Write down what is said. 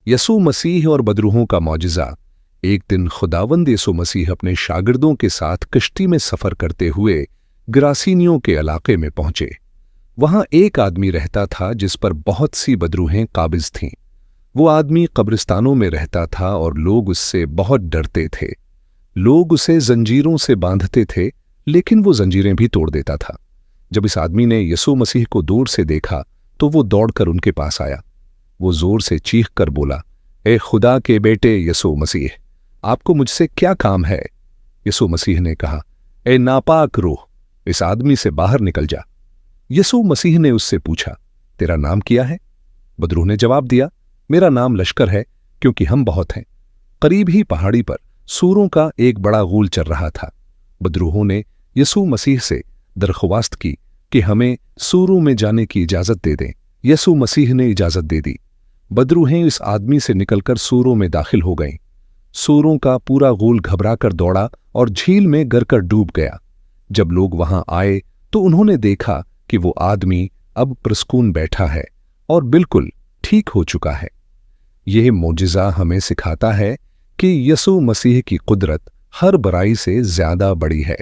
यसू मसीह और बदरूहों का मौजिज़ा। एक दिन खुदावंद यसू मसीह अपने शागिर्दों के साथ कश्ती में सफ़र करते हुए गरासीनियों के इलाके में पहुंचे। वहां एक आदमी रहता था जिस पर बहुत सी बदरूहें काबिज थीं। वो आदमी कब्रिस्तानों में रहता था और लोग उससे बहुत डरते थे। लोग उसे जंजीरों से बांधते थे, लेकिन वो जंजीरें भी तोड़ देता था। जब इस आदमी ने यसू मसीह को दूर से देखा तो वो दौड़कर उनके पास आया। वो जोर से चीख कर बोला, ए खुदा के बेटे यसू मसीह, आपको मुझसे क्या काम है? यसू मसीह ने कहा, ए नापाक रूह, इस आदमी से बाहर निकल जा। यसू मसीह ने उससे पूछा, तेरा नाम क्या है? बदरूह ने जवाब दिया, मेरा नाम लश्कर है, क्योंकि हम बहुत हैं। करीब ही पहाड़ी पर सूरों का एक बड़ा गूल चल रहा था। बदरूहों ने यसू मसीह से दरख्वास्त की कि हमें सूरों में जाने की इजाजत दे दें। यसू मसीह ने इजाजत दे दी। बदरूहें इस आदमी से निकलकर सूरों में दाखिल हो गईं। सूरों का पूरा गूल घबराकर दौड़ा और झील में गिरकर डूब गया। जब लोग वहां आए तो उन्होंने देखा कि वो आदमी अब प्रसकून बैठा है और बिल्कुल ठीक हो चुका है। यह मोजिज़ा हमें सिखाता है कि यसू मसीह की कुदरत हर बुराई से ज्यादा बड़ी है।